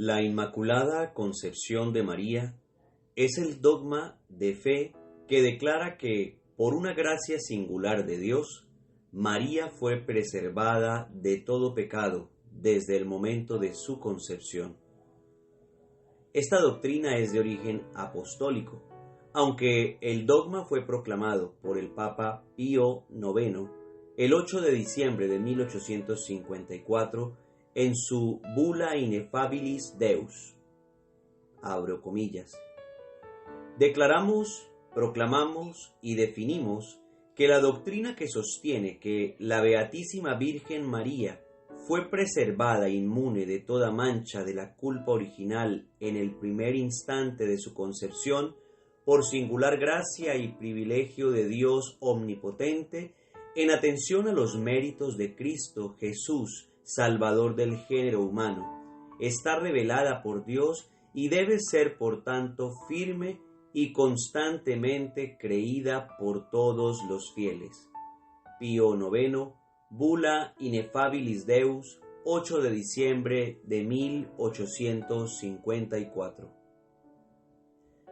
La Inmaculada Concepción de María es el dogma de fe que declara que, por una gracia singular de Dios, María fue preservada de todo pecado desde el momento de su concepción. Esta doctrina es de origen apostólico, aunque el dogma fue proclamado por el Papa Pío IX el 8 de diciembre de 1854 en su Bula Ineffabilis Deus. Abro comillas. Declaramos, proclamamos y definimos que la doctrina que sostiene que la Beatísima Virgen María fue preservada inmune de toda mancha de la culpa original en el primer instante de su concepción, por singular gracia y privilegio de Dios omnipotente, en atención a los méritos de Cristo Jesús, Salvador del género humano, está revelada por Dios y debe ser, por tanto, firme y constantemente creída por todos los fieles. Pío IX, Bula Ineffabilis Deus, 8 de diciembre de 1854.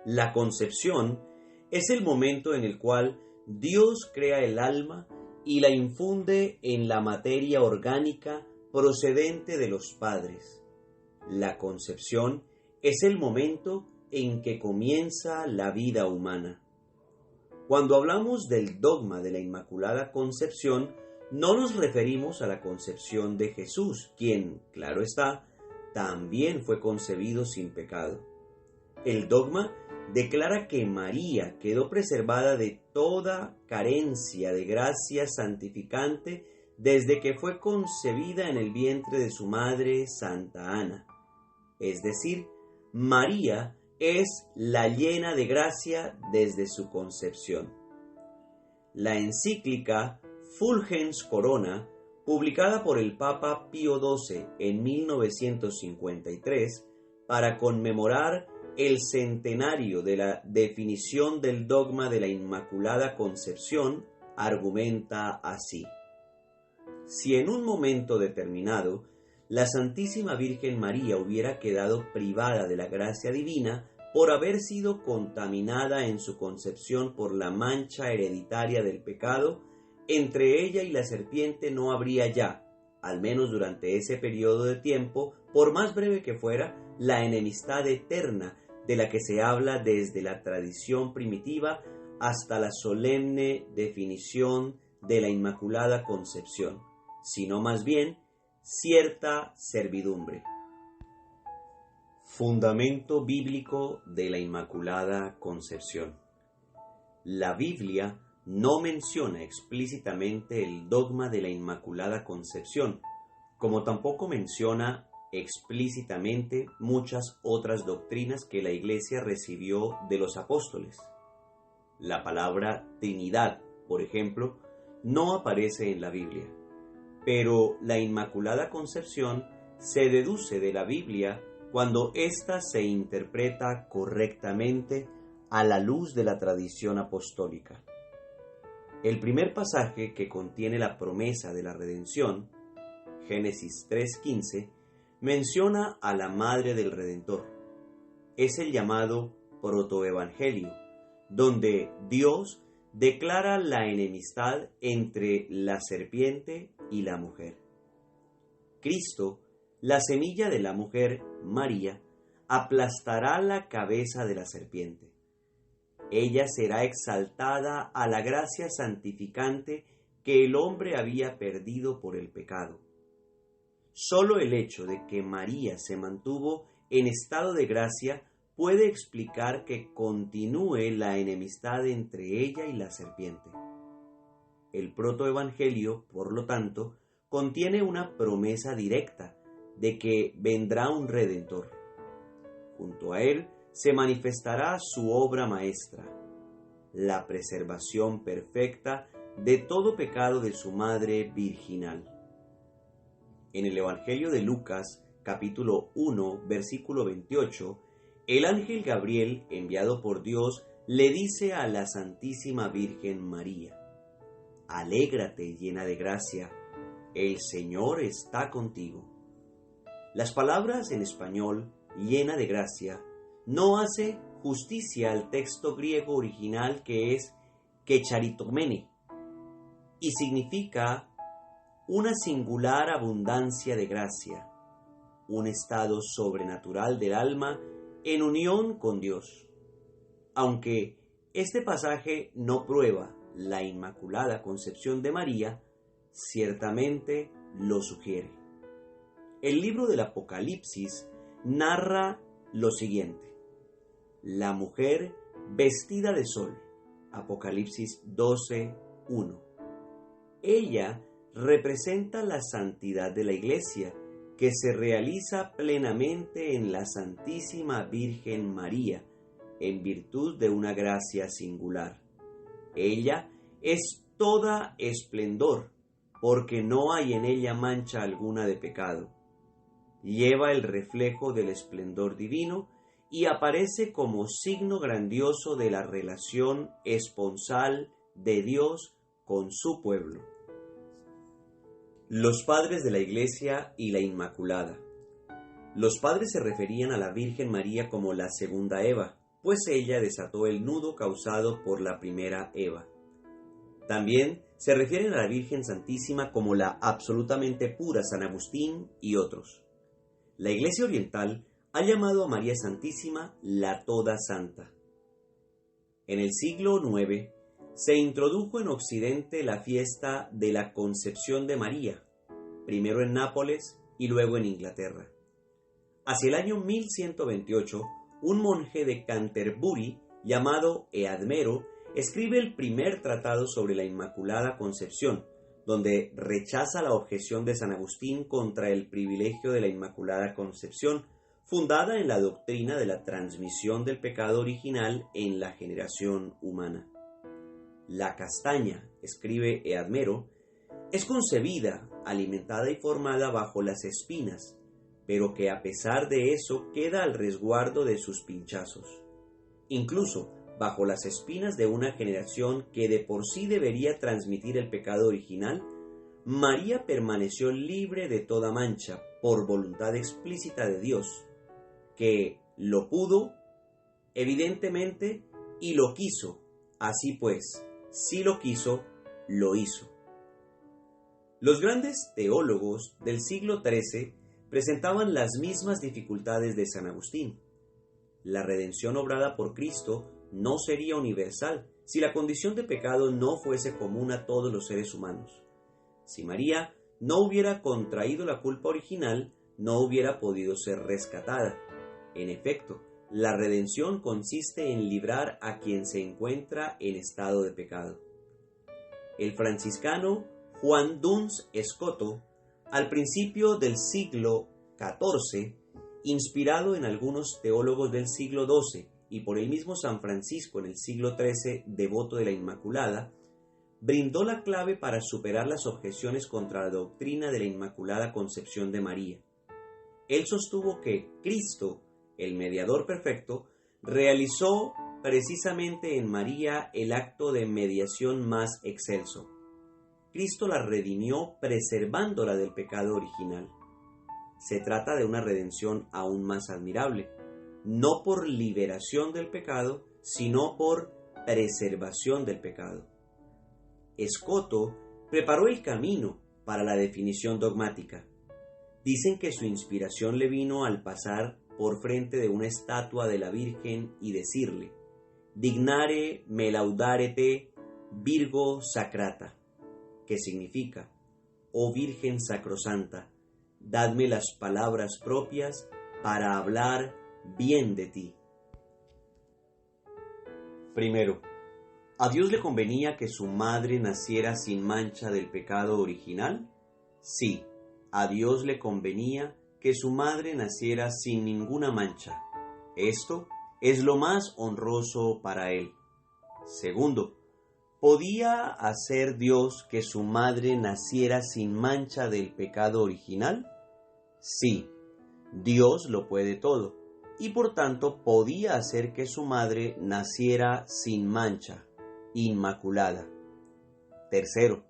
La concepción es el momento en el cual Dios crea el alma y la infunde en la materia orgánica procedente de los padres. La concepción es el momento en que comienza la vida humana. Cuando hablamos del dogma de la Inmaculada Concepción, no nos referimos a la concepción de Jesús, quien, claro está, también fue concebido sin pecado. El dogma declara que María quedó preservada de toda carencia de gracia santificante desde que fue concebida en el vientre de su madre Santa Ana. Es decir, María es la llena de gracia desde su concepción. La encíclica Fulgens Corona, publicada por el Papa Pío XII en 1953 para conmemorar el centenario de la definición del dogma de la Inmaculada Concepción, argumenta así: si en un momento determinado la Santísima Virgen María hubiera quedado privada de la gracia divina por haber sido contaminada en su concepción por la mancha hereditaria del pecado, entre ella y la serpiente no habría ya, al menos durante ese periodo de tiempo, por más breve que fuera, la enemistad eterna de la que se habla desde la tradición primitiva hasta la solemne definición de la Inmaculada Concepción, sino más bien cierta servidumbre. Fundamento bíblico de la Inmaculada Concepción. La Biblia no menciona explícitamente el dogma de la Inmaculada Concepción, como tampoco menciona explícitamente muchas otras doctrinas que la Iglesia recibió de los apóstoles. La palabra Trinidad, por ejemplo, no aparece en la Biblia, pero la Inmaculada Concepción se deduce de la Biblia cuando ésta se interpreta correctamente a la luz de la tradición apostólica. El primer pasaje que contiene la promesa de la redención, Génesis 3:15, menciona a la Madre del Redentor. Es el llamado protoevangelio, donde Dios declara la enemistad entre la serpiente y la mujer. Cristo, la semilla de la mujer, María, aplastará la cabeza de la serpiente. Ella será exaltada a la gracia santificante que el hombre había perdido por el pecado. Solo el hecho de que María se mantuvo en estado de gracia puede explicar que continúe la enemistad entre ella y la serpiente. El protoevangelio, por lo tanto, contiene una promesa directa de que vendrá un Redentor. Junto a él se manifestará su obra maestra, la preservación perfecta de todo pecado de su madre virginal. En el Evangelio de Lucas, capítulo 1, versículo 28, el ángel Gabriel, enviado por Dios, le dice a la Santísima Virgen María: Alégrate, llena de gracia, el Señor está contigo. Las palabras en español, llena de gracia, no hace justicia al texto griego original que es kecharitomene y significa una singular abundancia de gracia, un estado sobrenatural del alma en unión con Dios. Aunque este pasaje no prueba la Inmaculada Concepción de María, ciertamente lo sugiere. El libro del Apocalipsis narra lo siguiente: la mujer vestida de sol, Apocalipsis 12:1. Ella representa la santidad de la Iglesia, que se realiza plenamente en la Santísima Virgen María, en virtud de una gracia singular. Ella es toda esplendor, porque no hay en ella mancha alguna de pecado. Lleva el reflejo del esplendor divino y aparece como signo grandioso de la relación esponsal de Dios con su pueblo. Los padres de la Iglesia y la Inmaculada. Los padres se referían a la Virgen María como la segunda Eva, pues ella desató el nudo causado por la primera Eva. También se refieren a la Virgen Santísima como la absolutamente pura San Agustín y otros. La Iglesia Oriental ha llamado a María Santísima la Toda Santa. En el siglo IX se introdujo en Occidente la fiesta de la Concepción de María, primero en Nápoles y luego en Inglaterra. Hacia el año 1128, un monje de Canterbury llamado Eadmero escribe el primer tratado sobre la Inmaculada Concepción, donde rechaza la objeción de San Agustín contra el privilegio de la Inmaculada Concepción, fundada en la doctrina de la transmisión del pecado original en la generación humana. La castaña, escribe Eadmero, es concebida, alimentada y formada bajo las espinas, pero que a pesar de eso queda al resguardo de sus pinchazos. Incluso bajo las espinas de una generación que de por sí debería transmitir el pecado original, María permaneció libre de toda mancha por voluntad explícita de Dios, que lo pudo, evidentemente, y lo quiso. Así pues, si lo quiso, lo hizo. Los grandes teólogos del siglo XIII presentaban las mismas dificultades de San Agustín. La redención obrada por Cristo no sería universal si la condición de pecado no fuese común a todos los seres humanos. Si María no hubiera contraído la culpa original, no hubiera podido ser rescatada. En efecto, la redención consiste en librar a quien se encuentra en estado de pecado. El franciscano Juan Duns Scoto, al principio del siglo XIV, inspirado en algunos teólogos del siglo XII y por el mismo San Francisco en el siglo XIII, devoto de la Inmaculada, brindó la clave para superar las objeciones contra la doctrina de la Inmaculada Concepción de María. Él sostuvo que Cristo, el mediador perfecto, realizó precisamente en María el acto de mediación más excelso. Cristo la redimió preservándola del pecado original. Se trata de una redención aún más admirable, no por liberación del pecado, sino por preservación del pecado. Scoto preparó el camino para la definición dogmática. Dicen que su inspiración le vino al pasar por frente de una estatua de la Virgen y decirle: Dignare me laudare te, Virgo Sacrata, que significa: oh Virgen Sacrosanta, dadme las palabras propias para hablar bien de ti. Primero, ¿a Dios le convenía que su madre naciera sin mancha del pecado original? Sí, a Dios le convenía que su madre naciera sin ninguna mancha. Esto es lo más honroso para él. Segundo, ¿podía hacer Dios que su madre naciera sin mancha del pecado original? Sí, Dios lo puede todo, y por tanto podía hacer que su madre naciera sin mancha, inmaculada. Tercero,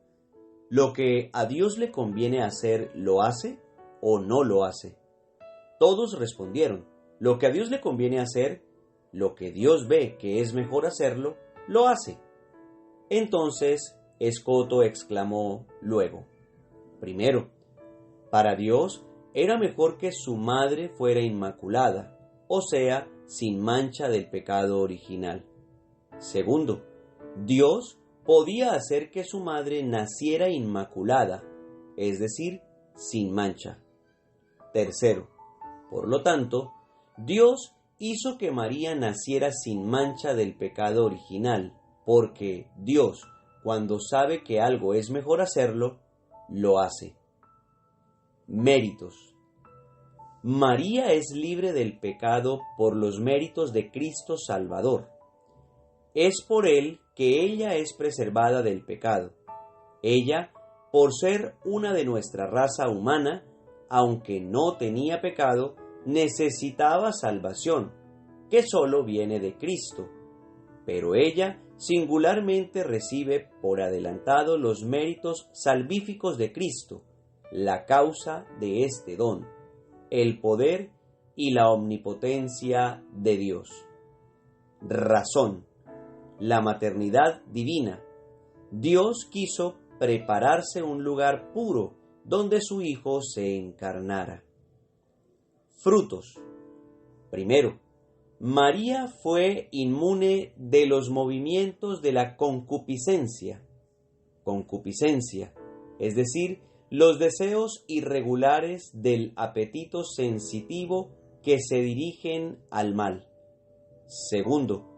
¿lo que a Dios le conviene hacer, lo hace o no lo hace? Todos respondieron: lo que a Dios le conviene hacer, lo que Dios ve que es mejor hacerlo, lo hace. Entonces Escoto exclamó luego: primero, para Dios era mejor que su madre fuera inmaculada, o sea, sin mancha del pecado original. Segundo, Dios podía hacer que su madre naciera inmaculada, es decir, sin mancha. Tercero, por lo tanto, Dios hizo que María naciera sin mancha del pecado original, porque Dios, cuando sabe que algo es mejor hacerlo, lo hace. Méritos. María es libre del pecado por los méritos de Cristo Salvador. Es por él que ella es preservada del pecado. Ella, por ser una de nuestra raza humana, aunque no tenía pecado, necesitaba salvación, que sólo viene de Cristo. Pero ella singularmente recibe por adelantado los méritos salvíficos de Cristo, la causa de este don, el poder y la omnipotencia de Dios. Razón. La maternidad divina. Dios quiso prepararse un lugar puro donde su Hijo se encarnara. Frutos. Primero, María fue inmune de los movimientos de la concupiscencia. Concupiscencia, es decir, los deseos irregulares del apetito sensitivo que se dirigen al mal. Segundo,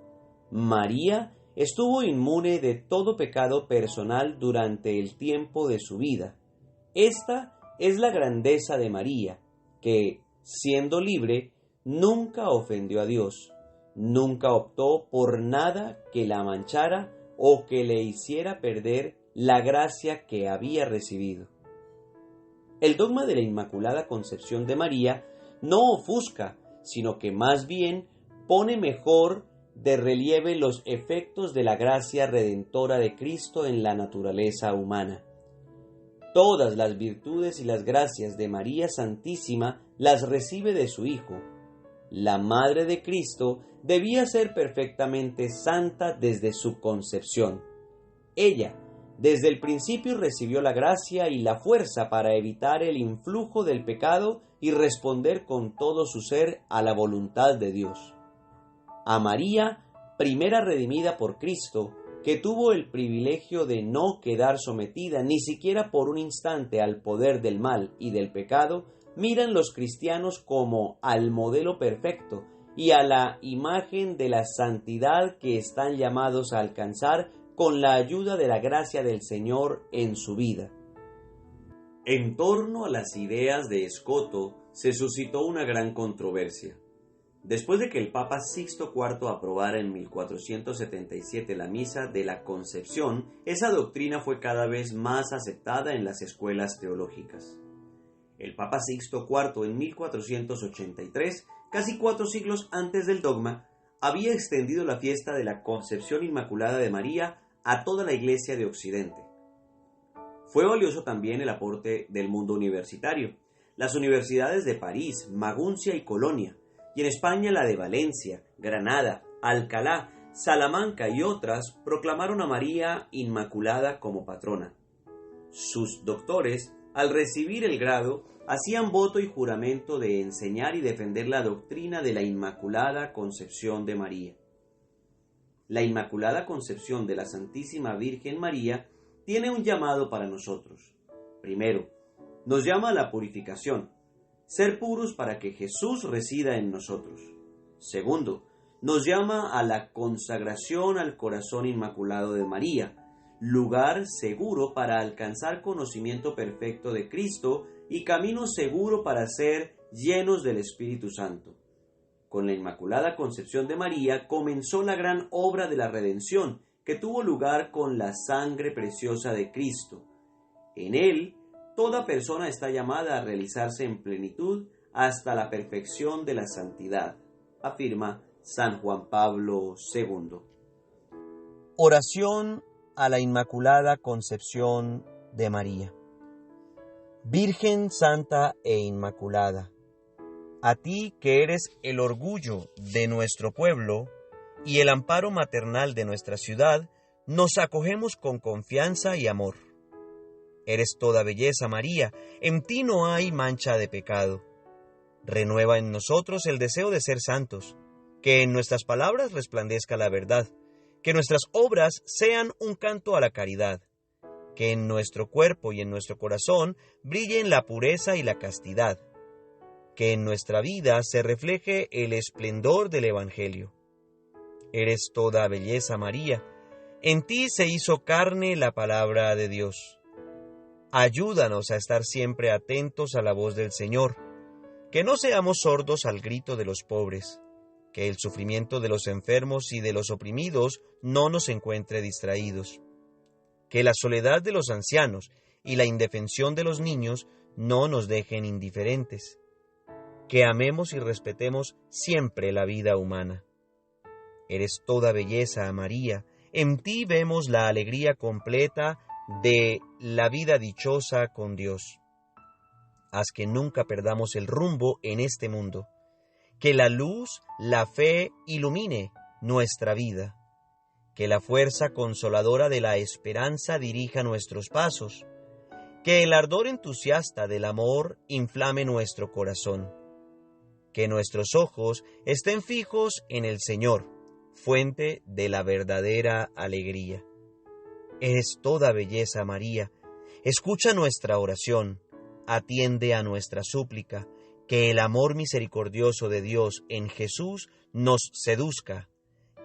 María estuvo inmune de todo pecado personal durante el tiempo de su vida. Esta es la grandeza de María, que, siendo libre, nunca ofendió a Dios, nunca optó por nada que la manchara o que le hiciera perder la gracia que había recibido. El dogma de la Inmaculada Concepción de María no ofusca, sino que más bien pone mejor de relieve los efectos de la gracia redentora de Cristo en la naturaleza humana. Todas las virtudes y las gracias de María Santísima las recibe de su Hijo. La Madre de Cristo debía ser perfectamente santa desde su concepción. Ella, desde el principio, recibió la gracia y la fuerza para evitar el influjo del pecado y responder con todo su ser a la voluntad de Dios. A María, primera redimida por Cristo, que tuvo el privilegio de no quedar sometida ni siquiera por un instante al poder del mal y del pecado, miran los cristianos como al modelo perfecto y a la imagen de la santidad que están llamados a alcanzar con la ayuda de la gracia del Señor en su vida. En torno a las ideas de Escoto se suscitó una gran controversia. Después de que el Papa Sixto IV aprobara en 1477 la Misa de la Concepción, esa doctrina fue cada vez más aceptada en las escuelas teológicas. El Papa Sixto IV, en 1483, casi 4 siglos antes del dogma, había extendido la fiesta de la Concepción Inmaculada de María a toda la Iglesia de Occidente. Fue valioso también el aporte del mundo universitario. Las universidades de París, Maguncia y Colonia, y en España la de Valencia, Granada, Alcalá, Salamanca y otras, proclamaron a María Inmaculada como patrona. Sus doctores, al recibir el grado, hacían voto y juramento de enseñar y defender la doctrina de la Inmaculada Concepción de María. La Inmaculada Concepción de la Santísima Virgen María tiene un llamado para nosotros. Primero, nos llama a la purificación, ser puros para que Jesús resida en nosotros. Segundo, nos llama a la consagración al corazón inmaculado de María, lugar seguro para alcanzar conocimiento perfecto de Cristo y camino seguro para ser llenos del Espíritu Santo. Con la Inmaculada Concepción de María comenzó la gran obra de la redención que tuvo lugar con la sangre preciosa de Cristo. En él, toda persona está llamada a realizarse en plenitud hasta la perfección de la santidad, afirma San Juan Pablo II. Oración a la Inmaculada Concepción de María. Virgen Santa e Inmaculada, A ti que eres el orgullo de nuestro pueblo y el amparo maternal de nuestra ciudad, nos acogemos con confianza y amor. Eres toda belleza, María, en ti no hay mancha de pecado. Renueva en nosotros el deseo de ser santos, que en nuestras palabras resplandezca la verdad, que nuestras obras sean un canto a la caridad, que en nuestro cuerpo y en nuestro corazón brillen la pureza y la castidad, que en nuestra vida se refleje el esplendor del Evangelio. Eres toda belleza, María, en ti se hizo carne la palabra de Dios. Ayúdanos a estar siempre atentos a la voz del Señor, que no seamos sordos al grito de los pobres, que el sufrimiento de los enfermos y de los oprimidos no nos encuentre distraídos, que la soledad de los ancianos y la indefensión de los niños no nos dejen indiferentes, que amemos y respetemos siempre la vida humana. Eres toda belleza, María, en ti vemos la alegría completa de la vida dichosa con Dios. Haz que nunca perdamos el rumbo en este mundo, que la luz, la fe ilumine nuestra vida, que la fuerza consoladora de la esperanza dirija nuestros pasos, que el ardor entusiasta del amor inflame nuestro corazón, que nuestros ojos estén fijos en el Señor, fuente de la verdadera alegría. Eres toda belleza, María, escucha nuestra oración, atiende a nuestra súplica, que el amor misericordioso de Dios en Jesús nos seduzca,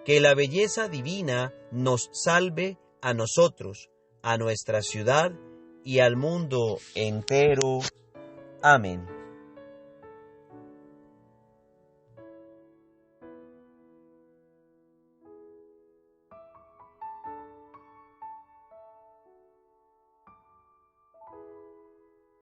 que la belleza divina nos salve a nosotros, a nuestra ciudad y al mundo entero. Amén.